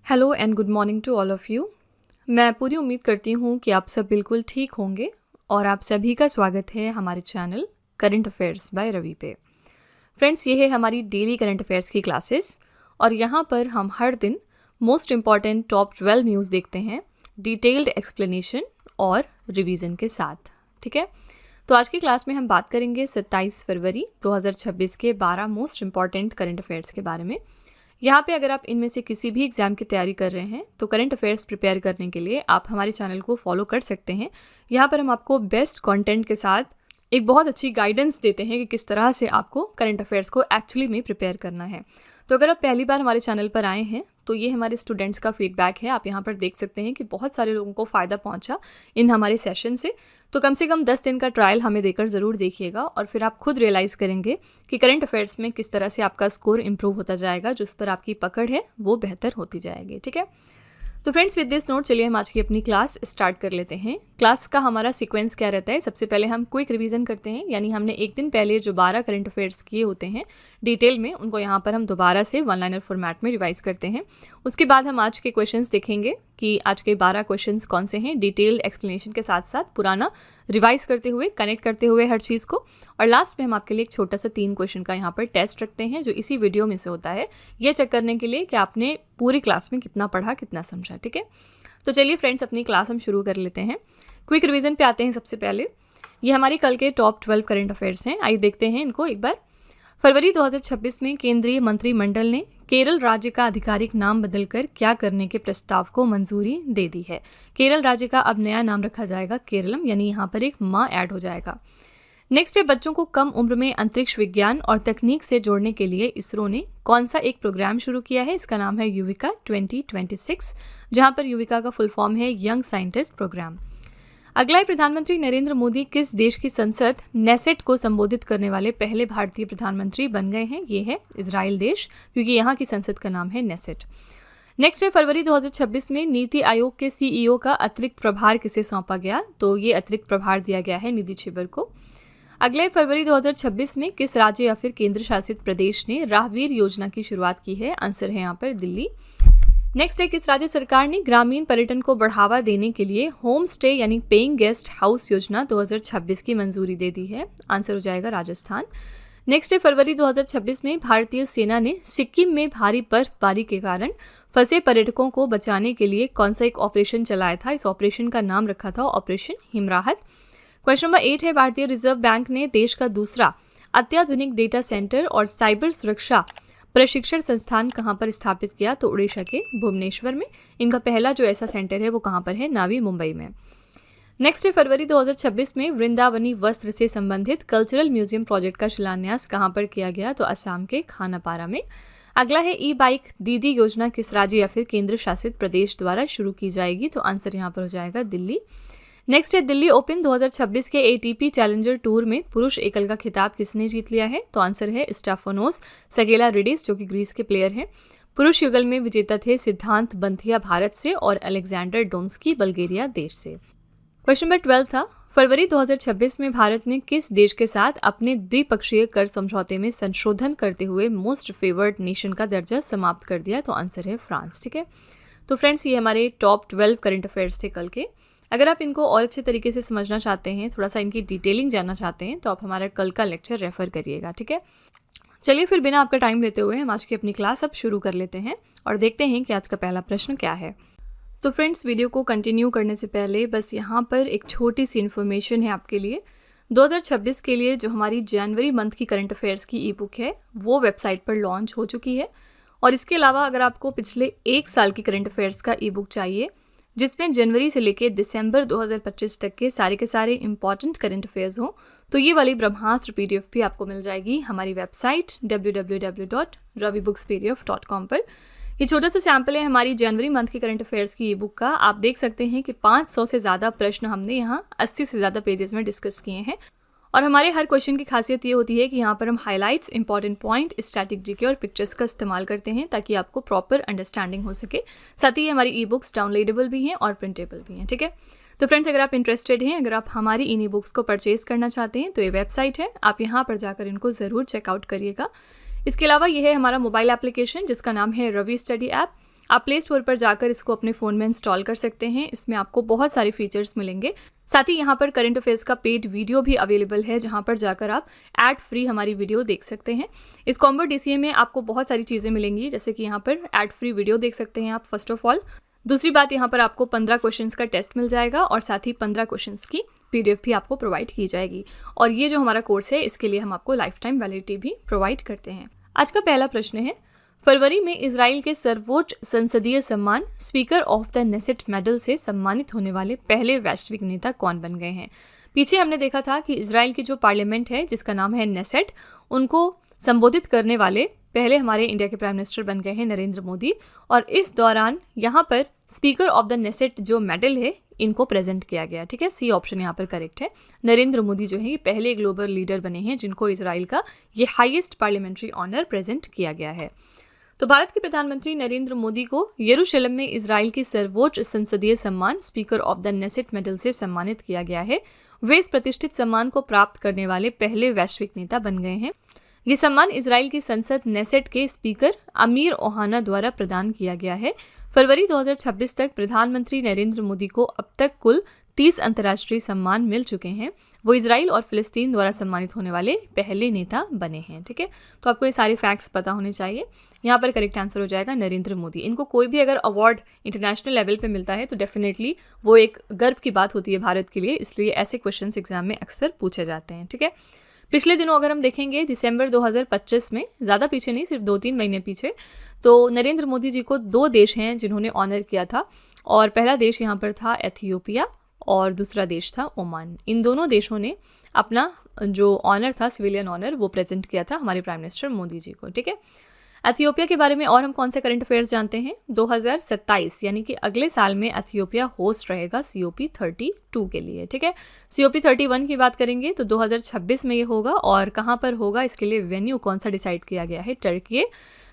Hello and good morning to all of you. मैं पूरी उम्मीद करती हूँ कि आप सब बिल्कुल ठीक होंगे और आप सभी का स्वागत है हमारे channel current affairs by Ravi पे। फ्रेंड्स, ये है हमारी डेली करंट अफेयर्स की क्लासेस और यहाँ पर हम हर दिन मोस्ट इम्पॉर्टेंट टॉप 12 न्यूज़ देखते हैं डिटेल्ड एक्सप्लेनेशन और रिवीजन के साथ। ठीक है, तो आज की क्लास में हम बात करेंगे 27 फरवरी 2026 के 12 मोस्ट इम्पॉर्टेंट करंट अफेयर्स के बारे में। यहाँ पे अगर आप इनमें से किसी भी एग्जाम की तैयारी कर रहे हैं तो करंट अफेयर्स प्रिपेयर करने के लिए आप हमारे चैनल को फॉलो कर सकते हैं। यहाँ पर हम आपको बेस्ट कंटेंट के साथ एक बहुत अच्छी गाइडेंस देते हैं कि किस तरह से आपको करंट अफेयर्स को एक्चुअली में प्रिपेयर करना है। तो अगर आप पहली बार हमारे चैनल पर आए हैं तो ये हमारे स्टूडेंट्स का फीडबैक है। आप यहाँ पर देख सकते हैं कि बहुत सारे लोगों को फ़ायदा पहुँचा इन हमारे सेशन से। तो कम से कम 10 दिन का ट्रायल हमें देकर ज़रूर देखिएगा और फिर आप खुद रियलाइज़ करेंगे कि करंट अफेयर्स में किस तरह से आपका स्कोर इंप्रूव होता जाएगा, जिस पर आपकी पकड़ है वो बेहतर होती जाएगी। ठीक है, तो फ्रेंड्स विद दिस नोट चलिए हम आज की अपनी क्लास स्टार्ट कर लेते हैं। क्लास का हमारा सीक्वेंस क्या रहता है, सबसे पहले हम क्विक रिवीजन करते हैं, यानी हमने एक दिन पहले जो 12 करंट अफेयर्स किए होते हैं डिटेल में, उनको यहाँ पर हम दोबारा से वन लाइनर फॉर्मेट में रिवाइज करते हैं। उसके बाद हम आज के क्वेश्चंस देखेंगे कि आज के 12 क्वेश्चंस कौन से हैं, डिटेल्ड एक्सप्लेनेशन के साथ साथ पुराना रिवाइज करते हुए, कनेक्ट करते हुए हर चीज़ को। और लास्ट में हम आपके लिए एक छोटा सा 3 क्वेश्चन का यहाँ पर टेस्ट रखते हैं जो इसी वीडियो में से होता है, ये चेक करने के लिए कि आपने पूरी क्लास में कितना पढ़ा, कितना समझा। ठीक है, तो चलिए फ्रेंड्स अपनी क्लास हम शुरू कर लेते हैं। क्विक रिवीजन पे आते हैं। सबसे पहले ये हमारी कल के टॉप 12 करंट अफेयर्स हैं, आइए देखते हैं इनको एक बार। फरवरी 2026 में केंद्रीय मंत्रिमंडल ने केरल राज्य का आधिकारिक नाम बदलकर क्या करने के प्रस्ताव को मंजूरी दे दी है। केरल राज्य का अब नया नाम रखा जाएगा केरलम, यानी यहाँ पर एक माँ ऐड हो जाएगा। नेक्स्ट है, बच्चों को कम उम्र में अंतरिक्ष विज्ञान और तकनीक से जोड़ने के लिए इसरो ने कौन सा एक प्रोग्राम शुरू किया है। इसका नाम है युविका 2026, जहां पर युविका का फुल फॉर्म है यंग साइंटिस्ट प्रोग्राम। अगला है, प्रधानमंत्री नरेंद्र मोदी किस देश की संसद नेसेट को संबोधित करने वाले पहले भारतीय प्रधानमंत्री बन गए हैं। ये है इजराइल देश, क्योंकि यहाँ की संसद का नाम है नेसेट। नेक्स्ट है, फरवरी 2026 में नीति आयोग के सीईओ का अतिरिक्त प्रभार किसे सौंपा गया, तो ये अतिरिक्त प्रभार दिया गया है निधि छिबर को। अगले फरवरी 2026 में किस राज्य या फिर केंद्र शासित प्रदेश ने राहवीर योजना की शुरुआत की है, आंसर है यहाँ पर दिल्ली। नेक्स्ट है, किस राज्य सरकार ने ग्रामीण पर्यटन को बढ़ावा देने के लिए होम स्टे यानी पेइंग गेस्ट हाउस योजना 2026 की मंजूरी दे दी है, आंसर हो जाएगा राजस्थान। नेक्स्ट है, फरवरी 2026 में भारतीय सेना ने सिक्किम में भारी बर्फबारी के कारण फंसे पर्यटकों को बचाने के लिए कौन सा एक ऑपरेशन चलाया था। इस ऑपरेशन का नाम रखा था ऑपरेशन हिमराहत। क्वेश्चन नंबर 8 है, भारतीय रिजर्व बैंक ने देश का दूसरा अत्याधुनिक डेटा सेंटर और साइबर सुरक्षा प्रशिक्षण संस्थान कहां पर स्थापित किया, तो उड़ीसा के भुवनेश्वर में। इनका पहला जो ऐसा सेंटर है वो कहां पर है, नावी मुंबई में। नेक्स्ट है, फरवरी 2026 में वृंदावनी वस्त्र से संबंधित कल्चरल म्यूजियम प्रोजेक्ट का शिलान्यास कहां पर किया गया, तो असम के खानापारा में। अगला है, ई बाइक दीदी योजना किस राज्य या फिर केंद्र शासित प्रदेश द्वारा शुरू की जाएगी, तो आंसर यहाँ पर हो जाएगा दिल्ली। नेक्स्ट है, दिल्ली ओपन 2026 के एटीपी चैलेंजर टूर में पुरुष एकल का खिताब किसने जीत लिया है, तो आंसर है स्टेफानोस सेगेलारिडिस, जो कि ग्रीस के प्लेयर हैं। पुरुष युगल में विजेता थे सिद्धांत बंथिया भारत से और अलेक्जेंडर डोम्स्की बल्गेरिया देश से। क्वेश्चन नंबर 12 था, फरवरी 2026 में भारत ने किस देश के साथ अपने द्विपक्षीय कर समझौते में संशोधन करते हुए मोस्ट फेवर्ड नेशन का दर्जा समाप्त कर दिया, तो आंसर है फ्रांस। ठीक है, तो फ्रेंड्स ये हमारे टॉप 12 करंट अफेयर्स थे कल के। अगर आप इनको और अच्छे तरीके से समझना चाहते हैं, थोड़ा सा इनकी डिटेलिंग जानना चाहते हैं, तो आप हमारा कल का लेक्चर रेफर करिएगा। ठीक है, चलिए फिर बिना आपका टाइम लेते हुए हम आज की अपनी क्लास अब शुरू कर लेते हैं और देखते हैं कि आज का पहला प्रश्न क्या है। तो फ्रेंड्स, वीडियो को कंटिन्यू करने से पहले बस यहाँ पर एक छोटी सी इन्फॉर्मेशन है आपके लिए। 2026 के लिए जो हमारी जनवरी मंथ की करंट अफेयर्स की ई बुक है वो वेबसाइट पर लॉन्च हो चुकी है। और इसके अलावा अगर आपको पिछले 1 साल की करंट अफेयर्स का ई बुक चाहिए, जिसमें जनवरी से लेकर दिसंबर 2025 तक के सारे इंपॉर्टेंट करंट अफेयर्स हों, तो ये वाली ब्रह्मास्त्र PDF भी आपको मिल जाएगी हमारी वेबसाइट www.ravibooks.pdf.com पर। ये छोटा सा सैम्पल है हमारी जनवरी मंथ की करंट अफेयर्स की ई बुक का। आप देख सकते हैं कि 500 से ज़्यादा प्रश्न हमने यहाँ 80 से ज़्यादा पेजेस में डिस्कस किए हैं। और हमारे हर क्वेश्चन की खासियत ये होती है कि यहाँ पर हम highlights, important point, static GK और पिक्चर्स का इस्तेमाल करते हैं ताकि आपको प्रॉपर अंडरस्टैंडिंग हो सके। साथ ही हमारी ई बुक्स डाउनलोडेबल भी हैं और प्रिंटेबल भी हैं। ठीक है, तो फ्रेंड्स अगर आप इंटरेस्टेड हैं, अगर आप हमारी इन ई बुक्स को परचेज करना चाहते हैं, तो ये वेबसाइट है, आप यहाँ पर जाकर इनको ज़रूर चेकआउट करिएगा। इसके अलावा ये है हमारा मोबाइल एप्लीकेशन जिसका नाम है रवि स्टडी ऐप। आप प्ले स्टोर पर जाकर इसको अपने फ़ोन में इंस्टॉल कर सकते हैं। इसमें आपको बहुत सारे फीचर्स मिलेंगे। साथ ही यहाँ पर करंट अफेयर्स का पेड वीडियो भी अवेलेबल है, जहाँ पर जाकर आप एड फ्री हमारी वीडियो देख सकते हैं। इस कॉम्बो DCA में आपको बहुत सारी चीज़ें मिलेंगी, जैसे कि यहाँ पर एड फ्री वीडियो देख सकते हैं आप फर्स्ट ऑफ ऑल। दूसरी बात, यहाँ पर आपको 15 क्वेश्चंस का टेस्ट मिल जाएगा और साथ ही 15 क्वेश्चंस की PDF भी आपको प्रोवाइड की जाएगी। और ये जो हमारा कोर्स है, इसके लिए हम आपको लाइफ टाइम वैलिडिटी भी प्रोवाइड करते हैं। आज का पहला प्रश्न है, फरवरी में इजराइल के सर्वोच्च संसदीय सम्मान speaker of the Knesset medal से सम्मानित होने वाले पहले वैश्विक नेता कौन बन गए हैं। पीछे हमने देखा था कि इजराइल की जो पार्लियामेंट है, जिसका नाम है नेसेट, उनको संबोधित करने वाले पहले हमारे इंडिया के प्राइम मिनिस्टर बन गए हैं नरेंद्र मोदी। और इस दौरान यहाँ पर स्पीकर ऑफ द नेसेट जो मेडल है, इनको प्रेजेंट किया गया। ठीक है, सी ऑप्शन यहाँ पर करेक्ट है। नरेंद्र मोदी जो है ये पहले ग्लोबल लीडर बने हैं जिनको इजराइल का ये हाईएस्ट पार्लियामेंट्री ऑनर प्रेजेंट किया गया है। तो भारत के प्रधानमंत्री नरेंद्र मोदी को यरूशलेम में इजराइल की सर्वोच्च संसदीय सम्मान speaker of the Knesset medal से सम्मानित किया गया है। वे इस प्रतिष्ठित सम्मान को प्राप्त करने वाले पहले वैश्विक नेता बन गए हैं। ये सम्मान इजराइल की संसद नेसेट के स्पीकर अमीर ओहाना द्वारा प्रदान किया गया है। फरवरी 2026 तक प्रधानमंत्री नरेंद्र मोदी को अब तक कुल 30 अंतर्राष्ट्रीय सम्मान मिल चुके हैं। वो इजराइल और फिलिस्तीन द्वारा सम्मानित होने वाले पहले नेता बने हैं। ठीक है, तो आपको ये सारे फैक्ट्स पता होने चाहिए। यहाँ पर करेक्ट आंसर हो जाएगा नरेंद्र मोदी। इनको कोई भी अगर अवार्ड इंटरनेशनल लेवल पे मिलता है तो डेफिनेटली वो एक गर्व की बात होती है भारत के लिए, इसलिए ऐसे क्वेश्चन एग्जाम में अक्सर पूछे जाते हैं। ठीक है, पिछले दिनों अगर हम देखेंगे दिसंबर 2025 में, ज़्यादा पीछे नहीं, सिर्फ 2-3 महीने पीछे, तो नरेंद्र मोदी जी को 2 देश हैं जिन्होंने ऑनर किया था। और पहला देश यहाँ पर था एथियोपिया और दूसरा देश था ओमान। इन दोनों देशों ने अपना जो ऑनर था, सिविलियन ऑनर, वो प्रेजेंट किया था हमारे प्राइम मिनिस्टर मोदी जी को। ठीक है, एथियोपिया के बारे में और हम कौन से करंट अफेयर्स जानते हैं। 2027 यानी कि अगले साल में एथियोपिया होस्ट रहेगा COP32 के लिए। ठीक है, COP31 की बात करेंगे तो 2026 में ये होगा। और कहाँ पर होगा, इसके लिए वेन्यू कौन सा डिसाइड किया गया है, टर्की।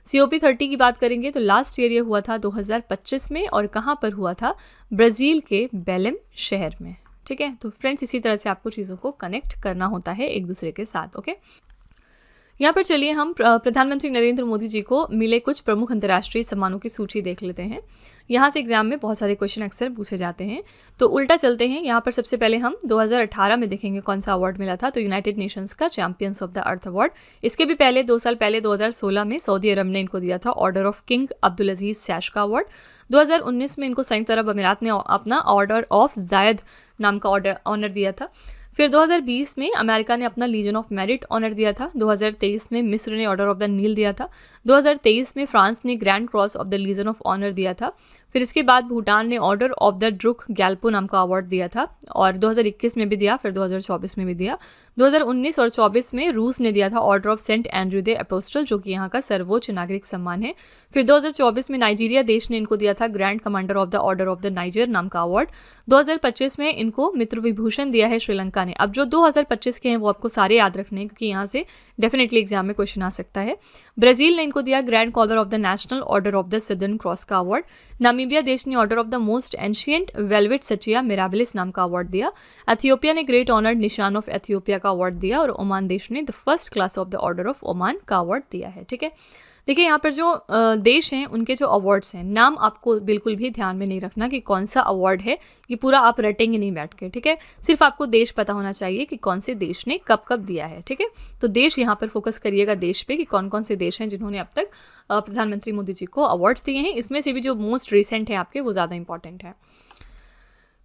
COP30 की बात करेंगे तो लास्ट ईयर ये हुआ था 2025 में, और कहाँ पर हुआ था, ब्राज़ील के बेलेम शहर में। ठीक है, तो फ्रेंड्स इसी तरह से आपको चीज़ों को कनेक्ट करना होता है एक दूसरे के साथ। ओके, यहाँ पर चलिए हम प्रधानमंत्री नरेंद्र मोदी जी को मिले कुछ प्रमुख अंतर्राष्ट्रीय सम्मानों की सूची देख लेते हैं। यहाँ से एग्जाम में बहुत सारे क्वेश्चन अक्सर पूछे जाते हैं, तो उल्टा चलते हैं। यहाँ पर सबसे पहले हम 2018 में देखेंगे कौन सा अवार्ड मिला था, तो यूनाइटेड नेशंस का champions of the earth award. इसके भी पहले 2 साल पहले 2016 में सऊदी अरब ने इनको दिया था ऑर्डर ऑफ किंग अब्दुल अजीज सैश का अवार्ड। 2019 में इनको संयुक्त अरब अमीरात ने अपना ऑर्डर ऑफ जायद नाम का ऑनर दिया था। फिर 2020 में अमेरिका ने अपना लीजन ऑफ मेरिट ऑनर दिया था। 2023 में मिस्र ने ऑर्डर ऑफ द नील दिया था। 2023 में फ्रांस ने grand cross of the legion of honour दिया था। फिर इसके बाद भूटान ने order of the Druk Gyalpo नाम का अवार्ड दिया था, और 2021 में भी दिया, फिर 2024 में भी दिया। 2019 और 24 में रूस ने दिया था order of Saint Andrew the apostle, जो कि यहाँ का सर्वोच्च नागरिक सम्मान है। फिर 2024 में नाइजीरिया देश ने इनको दिया था grand commander of the order of the niger नाम का अवार्ड। 2025 में इनको मित्र विभूषण दिया है श्रीलंका ने। अब जो 2025 के हैं वो आपको सारे याद रखने हैं, क्योंकि यहाँ से डेफिनेटली एग्जाम में क्वेश्चन आ सकता है। ब्राज़ील ने इनको दिया grand collar of the national order of the southern cross का अवार्ड। नामीबिया देश ने order of the most ancient welwitschia mirabilis नाम का अवार्ड दिया। एथियोपिया ने ग्रेट ऑनर्ड निशान ऑफ एथियोपिया का अवार्ड दिया, और ओमान देश ने the first class of the order of Oman का अवार्ड दिया है। ठीक है, देखिए यहाँ पर जो देश हैं उनके जो अवार्ड्स हैं, नाम आपको बिल्कुल भी ध्यान में नहीं रखना कि कौन सा अवार्ड है, ये पूरा आप रटेंगे नहीं बैठ के। ठीक है, सिर्फ आपको देश पता होना चाहिए कि कौन से देश ने कब कब दिया है। ठीक है, तो देश यहाँ पर फोकस करिएगा देश पे कि कौन कौन से देश हैं जिन्होंने अब तक प्रधानमंत्री मोदी जी को अवार्ड्स दिए हैं। इसमें से भी जो मोस्ट रिसेंट है आपके, वो ज़्यादा इंपॉर्टेंट है।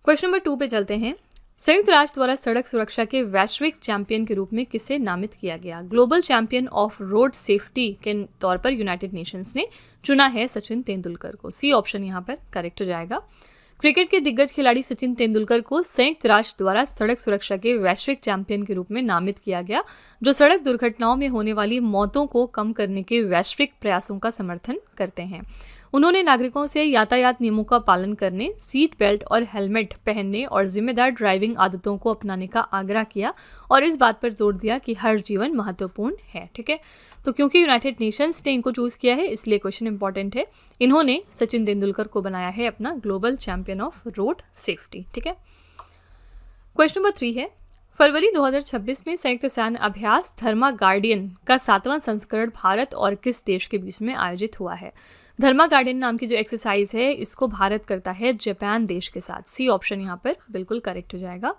क्वेश्चन नंबर 2 पे चलते हैं। संयुक्त राष्ट्र द्वारा सड़क सुरक्षा के वैश्विक चैंपियन के रूप में किसे नामित किया गया। Global champion of road safety के तौर पर यूनाइटेड नेशंस ने चुना है सचिन तेंदुलकर को। सी ऑप्शन यहाँ पर करेक्ट हो जाएगा। क्रिकेट के दिग्गज खिलाड़ी सचिन तेंदुलकर को संयुक्त राष्ट्र द्वारा सड़क सुरक्षा के वैश्विक चैंपियन के रूप में नामित किया गया, जो सड़क दुर्घटनाओं में होने वाली मौतों को कम करने के वैश्विक प्रयासों का समर्थन करते हैं। उन्होंने नागरिकों से यातायात नियमों का पालन करने, सीट बेल्ट और हेलमेट पहनने और जिम्मेदार ड्राइविंग आदतों को अपनाने का आग्रह किया, और इस बात पर जोर दिया कि हर जीवन महत्वपूर्ण है। ठीक है, तो क्योंकि यूनाइटेड नेशंस ने इनको चूज किया है, इसलिए क्वेश्चन इंपॉर्टेंट है। इन्होंने सचिन तेंदुलकर को बनाया है अपना global champion of road safety. ठीक है, क्वेश्चन नंबर 3 है। फरवरी 2026 में संयुक्त सैन्य अभ्यास धर्मा गार्डियन का 7वां संस्करण भारत और किस देश के बीच में आयोजित हुआ है। धर्मा गार्डियन नाम की जो एक्सरसाइज है इसको भारत करता है जापान देश के साथ। सी ऑप्शन यहाँ पर बिल्कुल करेक्ट हो जाएगा।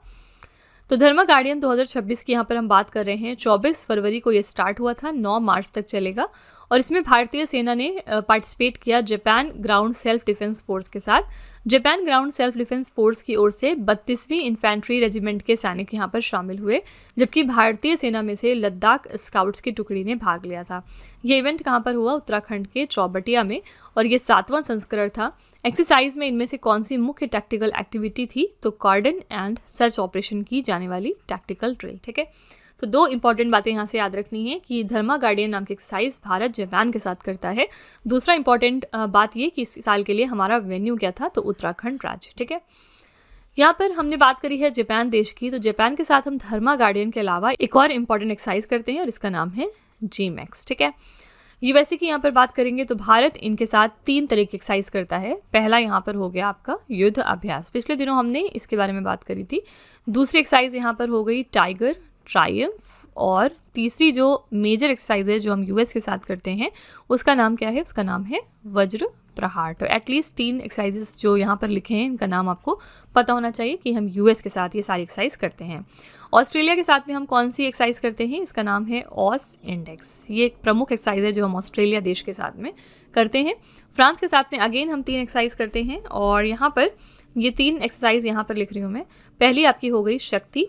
तो धर्मा गार्डियन 2026 की यहाँ पर हम बात कर रहे हैं। 24 फरवरी को ये स्टार्ट हुआ था, 9 मार्च तक चलेगा और इसमें भारतीय सेना ने पार्टिसिपेट किया Japan ground self defence force के साथ। Japan ground self defence force की ओर से 32वीं इन्फेंट्री रेजिमेंट के सैनिक यहाँ पर शामिल हुए, जबकि भारतीय सेना में से लद्दाख स्काउट्स की टुकड़ी ने भाग लिया था। ये इवेंट कहाँ पर हुआ? उत्तराखंड के चौबटिया में, और ये 7वां संस्करण था। एक्सरसाइज में इनमें से कौन सी मुख्य टैक्टिकल एक्टिविटी थी? तो कॉर्डन एंड सर्च ऑपरेशन की जाने वाली टैक्टिकल ड्रिल। ठीक है, तो 2 इंपॉर्टेंट बातें यहाँ से याद रखनी है कि धर्मा गार्डियन नाम की एक्सरसाइज भारत जापान के साथ करता है। दूसरा इंपॉर्टेंट बात ये कि इस साल के लिए हमारा वेन्यू क्या था? तो उत्तराखंड राज्य। ठीक है, यहाँ पर हमने बात करी है जापान देश की, तो जापान के साथ हम धर्मा गार्डियन के अलावा एक और इम्पॉर्टेंट एक्सरसाइज करते हैं और इसका नाम है GMAX। ठीक है, यूएसए की यहाँ पर बात करेंगे तो भारत इनके साथ 3 तरह की एक्सरसाइज करता है। पहला यहाँ पर हो गया आपका युद्ध अभ्यास, पिछले दिनों हमने इसके बारे में बात करी थी। दूसरी एक्सरसाइज यहाँ पर हो गई टाइगर ट्रायम्फ, और तीसरी जो मेजर एक्सरसाइज है जो हम यूएस के साथ करते हैं उसका नाम क्या है? उसका नाम है वज्र प्रहार। तो एटलीस्ट 3 एक्सरसाइजेस जो यहाँ पर लिखे हैं इनका नाम आपको पता होना चाहिए कि हम यूएस के साथ ये सारी एक्सरसाइज करते हैं। ऑस्ट्रेलिया के साथ में हम कौन सी एक्सरसाइज करते हैं? इसका नाम है ऑस इंडेक्स। ये एक प्रमुख एक्सरसाइज है जो हम ऑस्ट्रेलिया देश के साथ में करते हैं। फ्रांस के साथ में अगेन हम 3 एक्सरसाइज करते हैं, और यहाँ पर ये 3 एक्सरसाइज यहाँ पर लिख रही हूँ मैं। पहली आपकी हो गई शक्ति,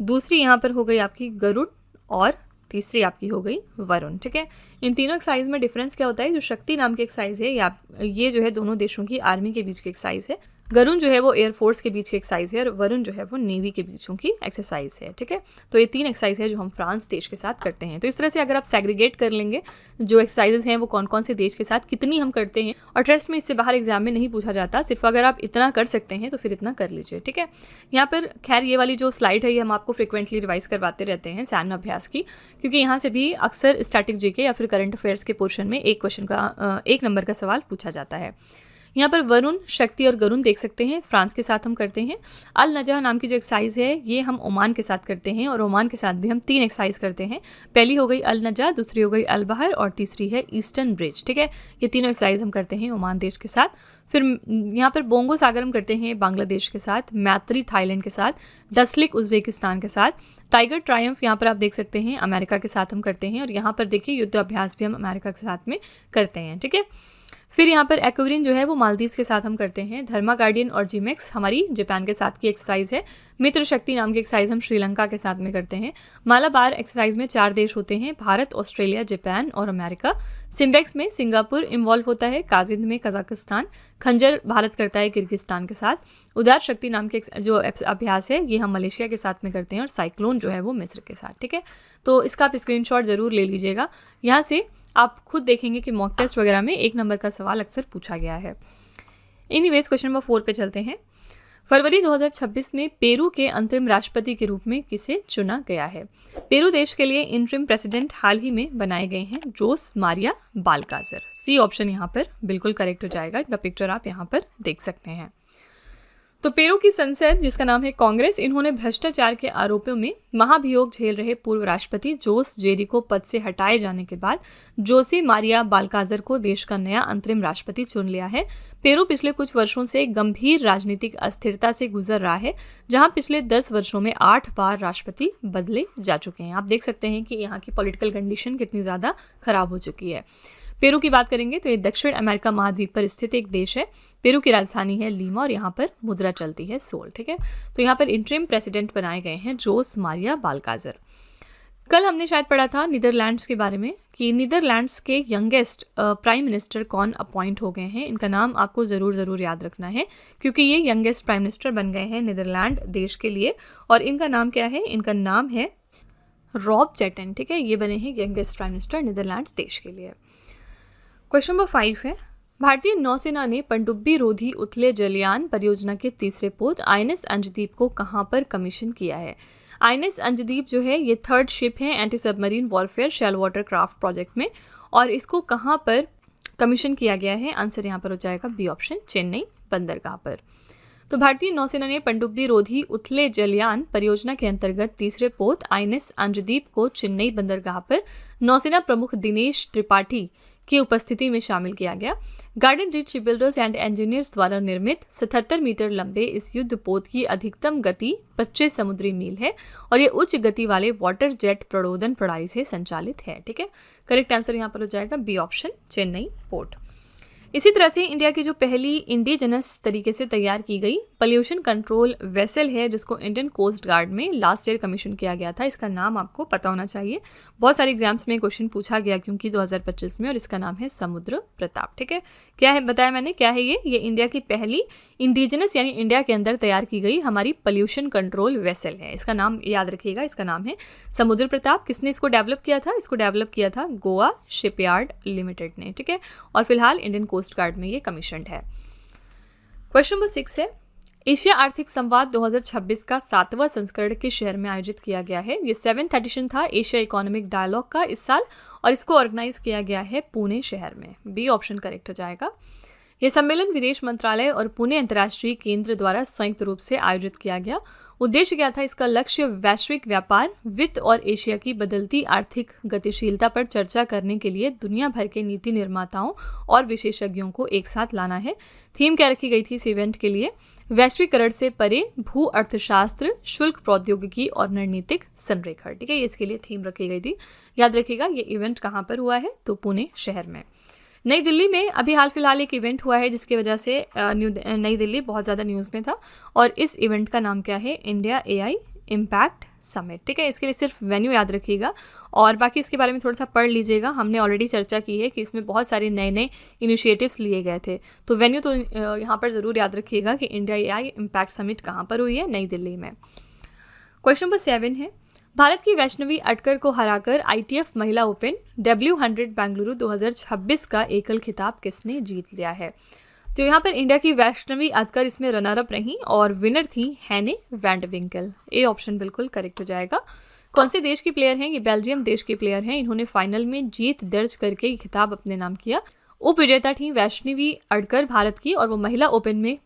दूसरी यहाँ पर हो गई आपकी गरुड़, और तीसरी आपकी हो गई वरुण। ठीक है, इन तीनों एक्सरसाइज में डिफरेंस क्या होता है? जो शक्ति नाम की एक्सरसाइज है ये जो है दोनों देशों की आर्मी के बीच की एक्सरसाइज है। गरुण जो है वो एयरफोर्स के बीच की एक्सरसाइज है, और वरुण जो है वो नेवी के बीचों की एक्सरसाइज है। ठीक है, तो ये 3 एक्सरसाइज है जो हम फ्रांस देश के साथ करते हैं। तो इस तरह से अगर आप सेग्रीगेट कर लेंगे जो एक्सरसाइजेज हैं वो कौन कौन से देश के साथ कितनी हम करते हैं, और ट्रस्ट में इससे बाहर एग्जाम में नहीं पूछा जाता, सिर्फ अगर आप इतना कर सकते हैं तो फिर इतना कर लीजिए। ठीक है, यहाँ पर खैर ये वाली जो स्लाइड है ये हम आपको फ्रिक्वेंटली रिवाइज करवाते रहते हैं सैन्य अभ्यास की, क्योंकि यहाँ से भी अक्सर स्टैटिक जीके या फिर करंट अफेयर्स के पोर्शन में एक नंबर का सवाल पूछा जाता है। यहाँ पर वरुण, शक्ति और गरुण देख सकते हैं, फ्रांस के साथ हम करते हैं। अल नजह नाम की जो एक्सरसाइज है ये हम ओमान के साथ करते हैं, और ओमान के साथ भी हम 3 एक्सरसाइज करते हैं। पहली हो गई अल नजह, दूसरी हो गई अल बहर, और तीसरी है ईस्टर्न ब्रिज। ठीक है, ये तीनों एक्सरसाइज हम करते हैं ओमान देश के साथ। फिर यहाँ पर बोंगो सागर हम करते हैं बांग्लादेश के साथ, मैत्री थाईलैंड के साथ, डसलिक उज्बेकिस्तान के साथ, टाइगर ट्रायम्फ यहाँ पर आप देख सकते हैं अमेरिका के साथ हम करते हैं, और यहाँ पर देखिए युद्ध अभ्यास भी हम अमेरिका के साथ में करते हैं। ठीक है, फिर यहाँ पर एक्वेरिन जो है वो मालदीव्स के साथ हम करते हैं। धर्मा गार्डियन और GMAX हमारी जापान के साथ की एक्सरसाइज है। मित्र शक्ति नाम की एक्सरसाइज हम श्रीलंका के साथ में करते हैं। मालाबार एक्सरसाइज में 4 देश होते हैं, भारत, ऑस्ट्रेलिया, जापान और अमेरिका। सिम्बेक्स में सिंगापुर इन्वॉल्व होता है, काजिंद में कजाकिस्तान, खंजर भारत करता है किर्गिस्तान के साथ। उदार शक्ति नाम के जो अभ्यास है ये हम मलेशिया के साथ में करते हैं, और साइक्लोन जो है वो मिस्र के साथ। ठीक है, तो इसका आप स्क्रीनशॉट जरूर ले लीजिएगा। यहाँ से आप खुद देखेंगे कि मॉक टेस्ट वगैरह में 1 नंबर का सवाल अक्सर पूछा गया है। एनीवेज क्वेश्चन नंबर 4 पे चलते हैं। फरवरी 2026 में पेरू के अंतरिम राष्ट्रपति के रूप में किसे चुना गया है? पेरू देश के लिए इंटरिम प्रेसिडेंट हाल ही में बनाए गए हैं जोस मारिया बाल्काजर। सी ऑप्शन यहाँ पर बिल्कुल करेक्ट हो जाएगा। इनका पिक्चर आप यहाँ पर देख सकते हैं। तो पेरू की संसद जिसका नाम है कांग्रेस, इन्होंने भ्रष्टाचार के आरोपों में महाभियोग झेल रहे पूर्व राष्ट्रपति जोस जेरी को पद से हटाए जाने के बाद जोसे मारिया बाल्काजर को देश का नया अंतरिम राष्ट्रपति चुन लिया है। पेरू पिछले कुछ वर्षों से गंभीर राजनीतिक अस्थिरता से गुजर रहा है, जहां पिछले 10 वर्षों में 8 बार राष्ट्रपति बदले जा चुके हैं। आप देख सकते हैं कि यहाँ की पॉलिटिकल कंडीशन कितनी ज़्यादा खराब हो चुकी है। पेरू की बात करेंगे तो ये दक्षिण अमेरिका महाद्वीप पर स्थित एक देश है। पेरू की राजधानी है लीमा, और यहाँ पर मुद्रा चलती है सोल। ठीक है, तो यहाँ पर इंटरिम प्रेसिडेंट बनाए गए हैं जोस मारिया बाल्काजर। कल हमने शायद पढ़ा था नीदरलैंड्स के बारे में कि नीदरलैंड्स के यंगेस्ट प्राइम मिनिस्टर कौन अपॉइंट हो गए हैं। इनका नाम आपको ज़रूर याद रखना है, क्योंकि ये यंगेस्ट प्राइम मिनिस्टर बन गए हैं नीदरलैंड देश के लिए, और इनका नाम क्या है? इनका नाम है रॉब जेटन। ठीक है, ये बने हैं यंगेस्ट प्राइम मिनिस्टर नीदरलैंड्स देश के लिए। क्वेश्चन नंबर 5 है, भारतीय नौसेना ने पनडुब्बी रोधी उथले जलयान परियोजना के तीसरे पोत INS अंजदीप को कहां पर कमीशन किया है? INS अंजदीप जो है ये 3rd शिप है एंटी सबमरीन वॉरफेयर शैल वाटर क्राफ्ट प्रोजेक्ट में, और इसको कहां पर कमीशन किया गया है? आंसर यहाँ पर हो जाएगा बी ऑप्शन, चेन्नई बंदरगाह पर। तो भारतीय नौसेना ने पनडुब्बी रोधी उथले जलयान परियोजना के अंतर्गत तीसरे पोत INS अंजदीप को चेन्नई बंदरगाह पर नौसेना प्रमुख दिनेश त्रिपाठी की उपस्थिति में शामिल किया गया। Garden reach shipbuilders and engineers द्वारा निर्मित 77 मीटर लंबे इस युद्धपोत की अधिकतम गति 25 समुद्री मील है और ये उच्च गति वाले वाटर जेट प्रणोदन प्रणाली से संचालित है। ठीक है, करेक्ट आंसर यहाँ पर हो जाएगा बी ऑप्शन, चेन्नई पोर्ट। इसी तरह से इंडिया की जो पहली इंडिजिनस तरीके से तैयार की गई पोल्यूशन कंट्रोल वेसल है, जिसको इंडियन कोस्ट गार्ड में लास्ट ईयर कमीशन किया गया था, इसका नाम आपको पता होना चाहिए। बहुत सारे एग्जाम्स में क्वेश्चन पूछा गया क्योंकि 2025 में, और इसका नाम है समुद्र प्रताप। ठीक है, क्या है बताया मैंने, क्या है ये इंडिया की पहली इंडिजिनस यानी इंडिया के अंदर तैयार की गई हमारी पोल्यूशन कंट्रोल वेसल है। इसका नाम याद रखिएगा, इसका नाम है समुद्र प्रताप। किसने इसको डेवलप किया था? इसको डेवलप किया था गोवा शिपयार्ड लिमिटेड ने। ठीक है, और फिलहाल इंडियन कोस्ट गार्ड में ये कमीशनड है। क्वेश्चन नंबर 6 है, एशिया आर्थिक संवाद 2026 का 7वां संस्करण किस शहर में आयोजित किया गया है? ये 7th एडिशन था एशिया इकोनॉमिक डायलॉग का इस साल, और इसको ऑर्गेनाइज किया गया है पुणे शहर में। बी ऑप्शन करेक्ट हो जाएगा। यह सम्मेलन विदेश मंत्रालय और पुणे अंतर्राष्ट्रीय केंद्र द्वारा संयुक्त रूप से आयोजित किया गया। उद्देश्य क्या था इसका? लक्ष्य वैश्विक व्यापार, वित्त और एशिया की बदलती आर्थिक गतिशीलता पर चर्चा करने के लिए दुनिया भर के नीति निर्माताओं और विशेषज्ञों को एक साथ लाना है। थीम क्या रखी गई थी इस इवेंट के लिए? वैश्वीकरण से परे, भू अर्थशास्त्र, शुल्क प्रौद्योगिकी और रणनीतिक संरेखण। ठीक है, ये इसके लिए थीम रखी गई थी। याद रखिएगा ये इवेंट कहाँ पर हुआ है? तो पुणे शहर में। नई दिल्ली में अभी हाल फिलहाल एक इवेंट हुआ है जिसकी वजह से नई दिल्ली बहुत ज़्यादा न्यूज़ में था, और इस इवेंट का नाम क्या है? India AI impact summit. ठीक है, इसके लिए सिर्फ वेन्यू याद रखिएगा और बाकी इसके बारे में थोड़ा सा पढ़ लीजिएगा। हमने ऑलरेडी चर्चा की है कि इसमें बहुत सारे नए नए इनिशिएटिव्स लिए गए थे, तो वेन्यू तो यहाँ पर ज़रूर याद रखिएगा कि इंडिया एआई इम्पैक्ट समिट कहाँ पर हुई है? नई दिल्ली में। क्वेश्चन नंबर 7 है, भारत की वैष्णवी अटकर को हराकर आईटीएफ महिला ओपन W100 बेंगलुरु 2026 का एकल खिताब किसने जीत लिया है? तो यहाँ पर इंडिया की वैष्णवी अटकर इसमें रनर अप रही और विनर थी हैने वैंडविंकल। ए ऑप्शन बिल्कुल करेक्ट हो जाएगा। कौन से देश की प्लेयर हैं? ये बेल्जियम देश की प्लेयर हैं। इन्होंने फाइनल में जीत दर्ज करके ये खिताब अपने नाम किया। उप विजेता थी वैष्णवी अटकर भारत की, और वो महिला ओपन में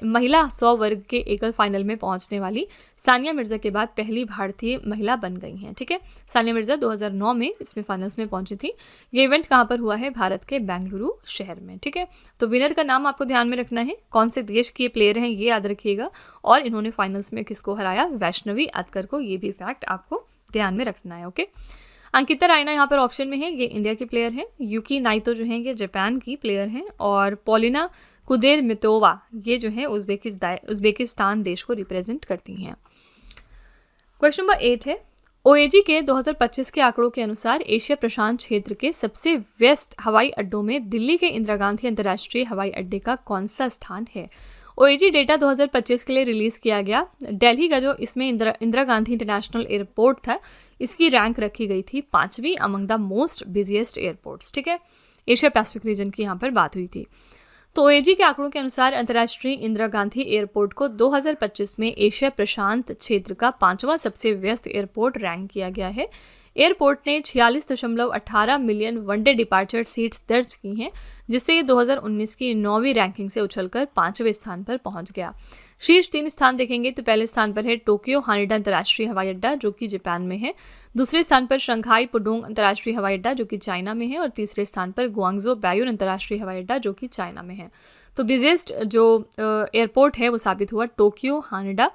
महिला 100 वर्ग के एकल फाइनल में पहुंचने वाली सानिया मिर्जा के बाद पहली भारतीय महिला बन गई हैं। ठीक है, सानिया मिर्जा 2009 में इसमें फाइनल्स में पहुंची थी। ये इवेंट कहाँ पर हुआ है? भारत के बेंगलुरु शहर में। ठीक है, तो विनर का नाम आपको ध्यान में रखना है, कौन से देश के प्लेयर हैं ये याद रखिएगा, और इन्होंने फाइनल्स में किसको हराया? वैष्णवी अटकर को। ये भी फैक्ट आपको ध्यान में रखना है। ओके, अंकिता रायना यहाँ पर ऑप्शन में है, ये इंडिया की प्लेयर हैं। यूकी नाइतो जो हैं ये जापान की प्लेयर हैं, और पॉलिना कुदेरमितोवा ये जो है उज्बेकिस्तान देश को रिप्रेजेंट करती हैं। क्वेश्चन नंबर 8 है, ओएजी के 2025 के आंकड़ों के अनुसार एशिया प्रशांत क्षेत्र के सबसे व्यस्त हवाई अड्डों में दिल्ली के इंदिरा गांधी अंतर्राष्ट्रीय हवाई अड्डे का कौन सा स्थान है? ओएजी डेटा 2025 के लिए रिलीज़ किया गया। दिल्ली का जो इसमें इंदिरा गांधी इंटरनेशनल एयरपोर्ट था, इसकी रैंक रखी गई थी 5वीं among the most busiest airports. ठीक है, एशिया पैसिफिक रीजन की यहाँ पर बात हुई थी। तो ओएजी के आंकड़ों के अनुसार अंतर्राष्ट्रीय इंदिरा गांधी एयरपोर्ट को 2025 में एशिया प्रशांत क्षेत्र का 5वां सबसे व्यस्त एयरपोर्ट रैंक किया गया है। एयरपोर्ट ने 46.18 मिलियन वनडे डिपार्चर सीट्स दर्ज की हैं, जिससे ये 2019 की 9वीं रैंकिंग से उछलकर 5वें स्थान पर पहुंच गया। शीर्ष 3 स्थान देखेंगे तो पहले स्थान पर है टोक्यो हानेडा अंतर्राष्ट्रीय हवाई अड्डा जो कि जापान में है, दूसरे स्थान पर शंघाई पुडोंग अंतर्राष्ट्रीय हवाई अड्डा जो कि चाइना में है, और तीसरे स्थान पर गुआंगझो बायून अंतर्राष्ट्रीय हवाई अड्डा जो कि चाइना में है। तो बिजिएस्ट जो एयरपोर्ट है वो साबित हुआ टोक्यो हानेडा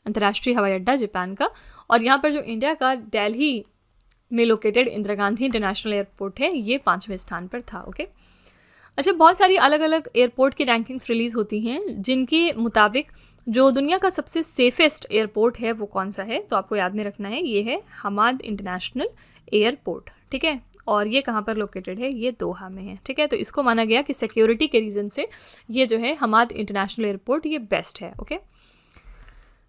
अंतर्राष्ट्रीय हवाई अड्डा जापान का, और यहाँ पर जो इंडिया का दिल्ली में located Indira Gandhi international airport है ये 5वें स्थान पर था। ओके, अच्छा, बहुत सारी अलग अलग एयरपोर्ट की रैंकिंग्स रिलीज़ होती हैं जिनके मुताबिक जो दुनिया का सबसे सेफेस्ट एयरपोर्ट है वो कौन सा है, तो आपको याद में रखना है ये है हमाद इंटरनेशनल एयरपोर्ट। ठीक है, और ये कहाँ पर लोकेटेड है? ये दोहा में है। ठीक है, तो इसको माना गया कि सिक्योरिटी के रीज़न से ये जो है हमाद इंटरनेशनल एयरपोर्ट ये बेस्ट है। ओके,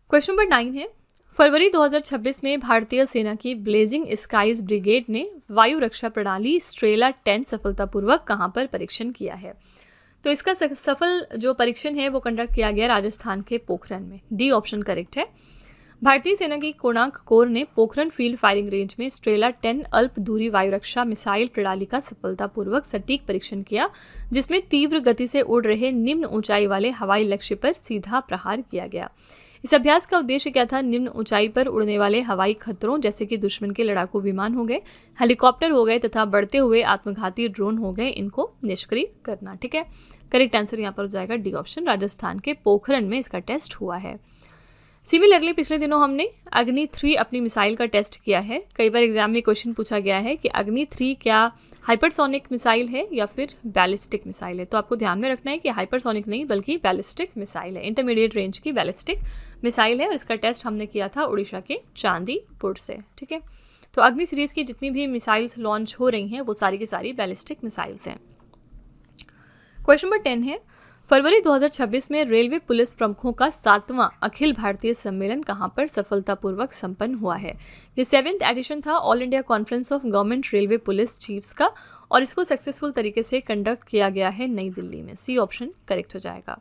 क्वेश्चन नंबर 9 है, फरवरी 2026 में भारतीय सेना की ब्लेजिंग स्काइज ब्रिगेड ने वायु रक्षा प्रणाली स्ट्रेला 10 सफलतापूर्वक कहां पर परीक्षण किया है? तो इसका सफल जो परीक्षण है वो कंडक्ट किया गया राजस्थान के पोखरण में। डी ऑप्शन करेक्ट है। भारतीय सेना की कोणार्क कोर ने पोखरण फील्ड फायरिंग रेंज में स्ट्रेला 10 अल्प दूरी वायु रक्षा मिसाइल प्रणाली का सफलतापूर्वक सटीक परीक्षण किया, जिसमें तीव्र गति से उड़ रहे निम्न ऊंचाई वाले हवाई लक्ष्य पर सीधा प्रहार किया गया। इस अभ्यास का उद्देश्य क्या था? निम्न ऊंचाई पर उड़ने वाले हवाई खतरों जैसे कि दुश्मन के लड़ाकू विमान हो गए, हेलीकॉप्टर हो गए तथा बढ़ते हुए आत्मघाती ड्रोन हो गए, इनको निष्क्रिय करना। ठीक है, करेक्ट आंसर यहाँ पर हो जाएगा डी ऑप्शन, राजस्थान के पोखरण में इसका टेस्ट हुआ है। सिमिलरली पिछले दिनों हमने अग्नि 3 अपनी मिसाइल का टेस्ट किया है। कई बार एग्जाम में क्वेश्चन पूछा गया है कि अग्नि 3 क्या हाइपरसोनिक मिसाइल है या फिर बैलिस्टिक मिसाइल है। तो आपको ध्यान में रखना है कि हाइपरसोनिक नहीं बल्कि बैलिस्टिक मिसाइल है, इंटरमीडिएट रेंज की बैलिस्टिक मिसाइल है और इसका टेस्ट हमने किया था उड़ीसा के चांदीपुर से। ठीक है, तो अग्नि सीरीज की जितनी भी मिसाइल्स लॉन्च हो रही हैं वो सारी की सारी बैलिस्टिक मिसाइल्स हैं। क्वेश्चन नंबर 10 है, फरवरी 2026 में रेलवे पुलिस प्रमुखों का 7वां अखिल भारतीय सम्मेलन कहां पर सफलतापूर्वक संपन्न हुआ है? ये 7th एडिशन था all India conference of government railway police chiefs का और इसको सक्सेसफुल तरीके से कंडक्ट किया गया है नई दिल्ली में। सी ऑप्शन करेक्ट हो जाएगा।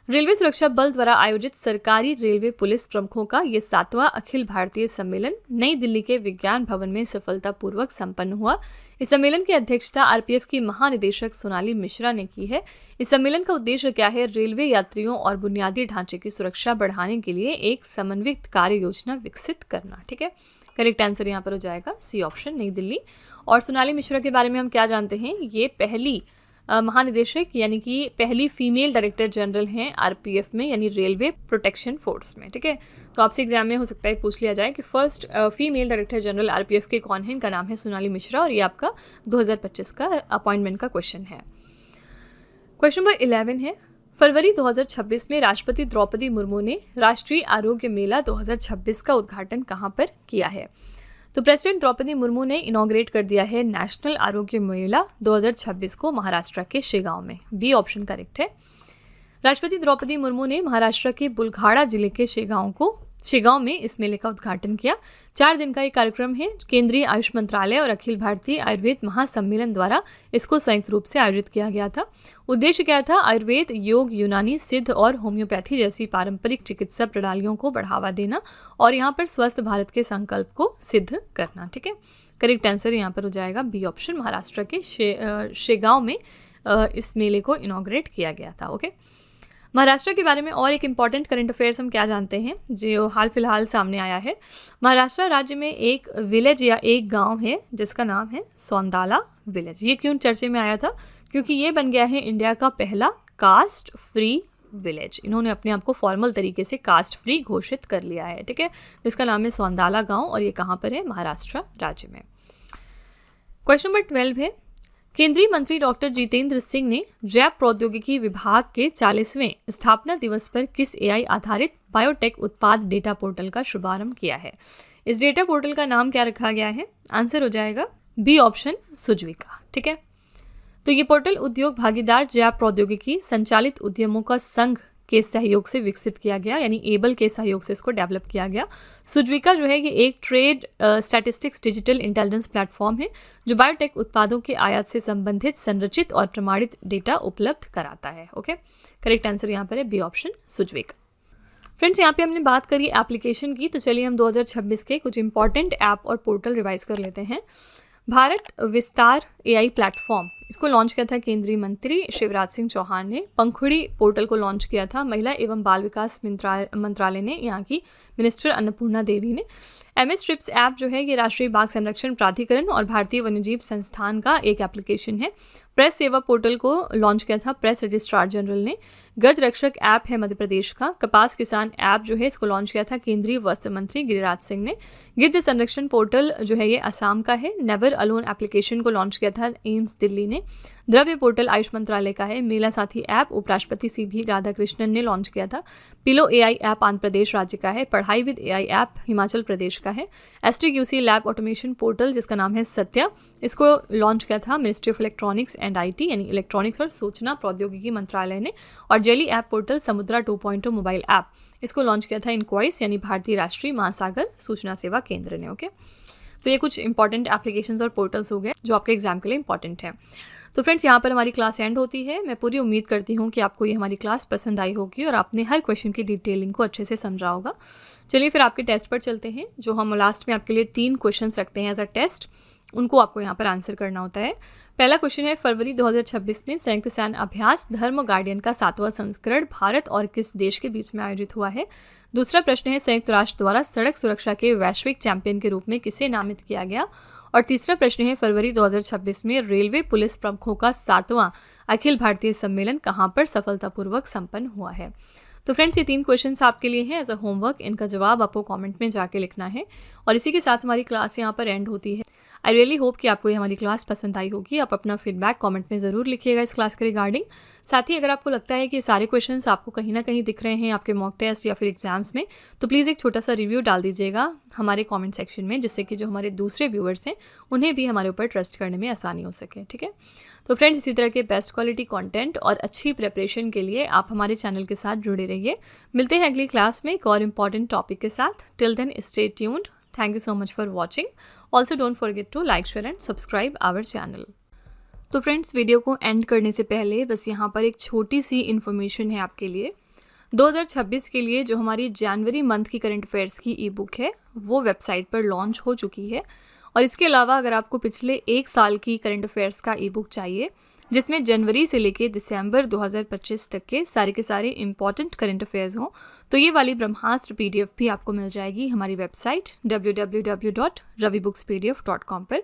रेलवे सुरक्षा बल द्वारा आयोजित सरकारी रेलवे पुलिस प्रमुखों का ये 7वां अखिल भारतीय सम्मेलन नई दिल्ली के विज्ञान भवन में सफलतापूर्वक संपन्न हुआ। इस सम्मेलन की अध्यक्षता आरपीएफ की महानिदेशक सोनाली मिश्रा ने की है। इस सम्मेलन का उद्देश्य क्या है? रेलवे यात्रियों और बुनियादी ढांचे की सुरक्षा बढ़ाने के लिए एक समन्वित कार्य योजना विकसित करना। ठीक है, करेक्ट आंसर यहाँ पर हो जाएगा सी ऑप्शन, नई दिल्ली। और सोनाली मिश्रा के बारे में हम क्या जानते हैं? ये पहली महानिदेशक यानी कि पहली फीमेल डायरेक्टर जनरल हैं आरपीएफ में, यानी रेलवे प्रोटेक्शन फोर्स में। ठीक है, तो आपसे एग्जाम में हो सकता है पूछ लिया जाए कि first female director general RPF के कौन है। इनका नाम है सोनाली मिश्रा और ये आपका 2025 का अपॉइंटमेंट का क्वेश्चन है। क्वेश्चन नंबर 11 है, फरवरी 2026 में राष्ट्रपति द्रौपदी मुर्मू ने राष्ट्रीय आरोग्य मेला 2026 का उद्घाटन कहाँ पर किया है? तो प्रेसिडेंट द्रौपदी मुर्मू ने इनॉग्रेट कर दिया है नेशनल आरोग्य मेला 2026 को महाराष्ट्र के शेगांव में। बी ऑप्शन करेक्ट है। राष्ट्रपति द्रौपदी मुर्मू ने महाराष्ट्र के बुलढाणा जिले के शेगांव में इस मेले का उद्घाटन किया। 4 दिन का ये कार्यक्रम है। केंद्रीय आयुष मंत्रालय और अखिल भारतीय आयुर्वेद महासम्मेलन द्वारा इसको संयुक्त रूप से आयोजित किया गया था। उद्देश्य क्या था? आयुर्वेद, योग, यूनानी, सिद्ध और होम्योपैथी जैसी पारंपरिक चिकित्सा प्रणालियों को बढ़ावा देना और यहाँ पर स्वस्थ भारत के संकल्प को सिद्ध करना। ठीक है, करेक्ट आंसर यहाँ पर हो जाएगा बी ऑप्शन, महाराष्ट्र के शेगांव में इस मेले को इनॉग्रेट किया गया था। ओके, महाराष्ट्र के बारे में और एक इम्पॉर्टेंट करंट अफेयर्स हम क्या जानते हैं जो हाल फिलहाल सामने आया है। महाराष्ट्र राज्य में एक विलेज या एक गांव है जिसका नाम है सौंदाला विलेज। ये क्यों चर्चे में आया था? क्योंकि ये बन गया है इंडिया का पहला कास्ट फ्री विलेज। इन्होंने अपने आप को फॉर्मल तरीके से कास्ट फ्री घोषित कर लिया है। ठीक है, इसका नाम है सौंदाला गाँव और ये कहाँ पर है? महाराष्ट्र राज्य में। क्वेश्चन नंबर 12 है, केंद्रीय मंत्री डॉक्टर जितेंद्र सिंह ने जैव प्रौद्योगिकी विभाग के 40वें स्थापना दिवस पर किस एआई आधारित बायोटेक उत्पाद डेटा पोर्टल का शुभारंभ किया है? इस डेटा पोर्टल का नाम क्या रखा गया है? आंसर हो जाएगा बी ऑप्शन, सुजविका। ठीक है, तो ये पोर्टल उद्योग भागीदार जैव प्रौद्योगिकी संचालित उद्यमों का संघ के सहयोग से विकसित किया गया, यानी एबल के सहयोग से इसको डेवलप किया गया। सुजविका जो है ये एक trade statistics digital intelligence platform है जो बायोटेक उत्पादों के आयात से संबंधित संरचित और प्रमाणित डेटा उपलब्ध कराता है। ओके, करेक्ट आंसर यहाँ पर है बी ऑप्शन, सुजविका। फ्रेंड्स, यहाँ पे हमने बात करी एप्लीकेशन की, तो चलिए हम 2026 के कुछ इंपॉर्टेंट ऐप और पोर्टल रिवाइज कर लेते हैं। भारत विस्तार एआई प्लेटफॉर्म, इसको लॉन्च किया था केंद्रीय मंत्री शिवराज सिंह चौहान ने। पंखुड़ी पोर्टल को लॉन्च किया था महिला एवं बाल विकास मंत्रालय ने, यहाँ की मिनिस्टर अन्नपूर्णा देवी ने। MS ट्रिप्स ऐप जो है ये राष्ट्रीय बाघ संरक्षण प्राधिकरण और भारतीय वन्यजीव संस्थान का एक एप्लीकेशन है। प्रेस सेवा पोर्टल को लॉन्च किया था प्रेस रजिस्ट्रार जनरल ने। गज रक्षक ऐप है मध्य प्रदेश का। कपास किसान ऐप जो है इसको लॉन्च किया था केंद्रीय वस्त्र मंत्री गिरिराज सिंह ने। गिद्ध संरक्षण पोर्टल जो है ये असम का है। नेवर अलोन एप्लीकेशन को लॉन्च किया था एम्स दिल्ली ने। द्रव्य पोर्टल आयुष मंत्रालय का है। मेला साथी ऐप उपराष्ट्रपति CP राधाकृष्णन ने लॉन्च किया था। Pillow AI app Andhra Pradesh राज्य का है। पढ़ाई with AI app Himachal Pradesh का है। STQC लैब ऑटोमेशन पोर्टल जिसका नाम है सत्या, इसको लॉन्च किया था ministry of electronics and IT यानी इलेक्ट्रॉनिक्स और सूचना प्रौद्योगिकी मंत्रालय ने। और जेली ऐप पोर्टल समुद्रा 2.0 मोबाइल ऐप, इसको लॉन्च किया था इनक्वाइस यानी भारतीय राष्ट्रीय महासागर सूचना सेवा केंद्र ने। ओके, तो ये कुछ इंपॉर्टेंट एप्लीकेशंस और पोर्टल्स हो गए जो आपके एग्जाम के लिए इंपॉर्टेंट है। तो फ्रेंड्स, यहाँ पर हमारी क्लास एंड होती है। मैं पूरी उम्मीद करती हूँ कि आपको ये हमारी क्लास पसंद आई होगी और आपने हर क्वेश्चन की डिटेलिंग को अच्छे से समझा होगा। चलिए फिर आपके टेस्ट पर चलते हैं, जो हम लास्ट में आपके लिए 3 क्वेश्चंस रखते हैं एज अ टेस्ट। उनको आपको यहाँ पर आंसर करना होता है। पहला क्वेश्चन है, फरवरी 2026 में संयुक्त सैन्य अभ्यास धर्म गार्डियन का 7वां संस्करण भारत और किस देश के बीच में आयोजित हुआ है। दूसरा प्रश्न है, संयुक्त राष्ट्र द्वारा सड़क सुरक्षा के वैश्विक चैंपियन के रूप में किसे नामित किया गया। और तीसरा प्रश्न है, फरवरी 2026 में रेलवे पुलिस प्रमुखों का 7वां अखिल भारतीय सम्मेलन कहाँ पर सफलतापूर्वक संपन्न हुआ है। तो फ्रेंड्स, ये 3 क्वेश्चंस आपके लिए हैं एज अ होमवर्क। इनका जवाब आपको कमेंट में जाके लिखना है और इसी के साथ हमारी क्लास यहाँ पर एंड होती है। आई रियली होप कि आपको ये हमारी क्लास पसंद आई होगी। आप अपना फीडबैक कमेंट में ज़रूर लिखिएगा इस क्लास के रिगार्डिंग। साथ ही अगर आपको लगता है कि ये सारे क्वेश्चंस आपको कहीं ना कहीं दिख रहे हैं आपके मॉक टेस्ट या फिर एग्जाम्स में, तो प्लीज़ एक छोटा सा रिव्यू डाल दीजिएगा हमारे कमेंट सेक्शन में, जिससे कि जो हमारे दूसरे व्यूअर्स हैं उन्हें भी हमारे ऊपर ट्रस्ट करने में आसानी हो सके। ठीक है, तो फ्रेंड्स, इसी तरह के बेस्ट क्वालिटी कंटेंट और अच्छी प्रिपरेशन के लिए आप हमारे चैनल के साथ जुड़े रहिए। मिलते हैं अगली क्लास में एक और इम्पॉर्टेंट टॉपिक के साथ। Till then stay tuned. Thank you so much for watching. Also don't forget to like, share and subscribe our channel. तो फ्रेंड्स, वीडियो को एंड करने से पहले बस यहाँ पर एक छोटी सी इन्फॉर्मेशन है आपके लिए। 2026 के लिए जो हमारी जनवरी मंथ की करंट अफेयर्स की ई बुक है वो वेबसाइट पर लॉन्च हो चुकी है। और इसके अलावा अगर आपको पिछले 1 साल की करंट अफेयर्स का ई बुक चाहिए, जिसमें जनवरी से लेके दिसंबर 2025 तक के सारे इंपॉर्टेंट करंट अफेयर्स हों, तो ये वाली ब्रह्मास्त्र PDF भी आपको मिल जाएगी हमारी वेबसाइट www.ravibooks.pdf.com पर।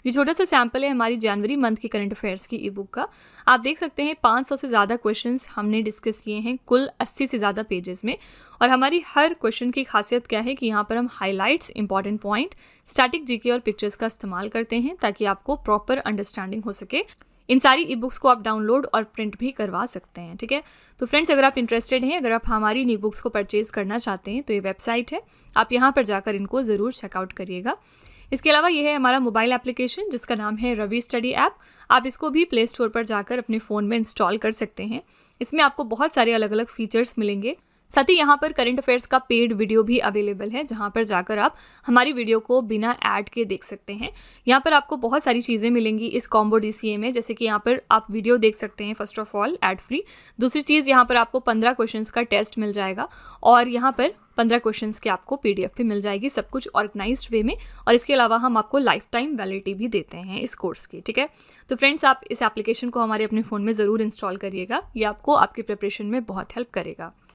ये छोटा सा सैम्पल है हमारी जनवरी मंथ की करंट अफेयर्स की ई बुक का। आप देख सकते हैं 500 से ज़्यादा क्वेश्चंस हमने डिस्कस किए हैं कुल 80 से ज़्यादा पेजेस में। और हमारी हर क्वेश्चन की खासियत क्या है कि यहाँ पर हम highlights, important point, static GK और पिक्चर्स का इस्तेमाल करते हैं ताकि आपको प्रॉपर अंडरस्टैंडिंग हो सके। इन सारी ई बुक्स को आप डाउनलोड और प्रिंट भी करवा सकते हैं। ठीक है, तो फ्रेंड्स, अगर आप इंटरेस्टेड हैं, अगर आप हमारी ई बुक्स को परचेज करना चाहते हैं, तो ये वेबसाइट है, आप यहाँ पर जाकर इनको ज़रूर चेकआउट करिएगा। इसके अलावा ये है हमारा मोबाइल एप्लीकेशन जिसका नाम है रवि स्टडी ऐप। आप इसको भी प्ले स्टोर पर जाकर अपने फ़ोन में इंस्टॉल कर सकते हैं। इसमें आपको बहुत सारे अलग अलग फीचर्स मिलेंगे। साथ ही यहाँ पर करंट अफेयर्स का पेड वीडियो भी अवेलेबल है, जहाँ पर जाकर आप हमारी वीडियो को बिना ऐड के देख सकते हैं। यहाँ पर आपको बहुत सारी चीज़ें मिलेंगी इस कॉम्बो DCA में, जैसे कि यहाँ पर आप वीडियो देख सकते हैं first of all ad free. दूसरी चीज़, यहाँ पर आपको 15 क्वेश्चंस का टेस्ट मिल जाएगा और यहाँ पर 15 क्वेश्चंस की आपको PDF भी मिल जाएगी, सब कुछ ऑर्गेनाइज्ड वे में। और इसके अलावा हम आपको लाइफ टाइम वैलिडिटी भी देते हैं इस कोर्स की। ठीक है, तो फ्रेंड्स, आप इस एप्लीकेशन को हमारे अपने फ़ोन में ज़रूर इंस्टॉल करिएगा। ये आपको आपकी प्रिपरेशन में बहुत हेल्प करेगा।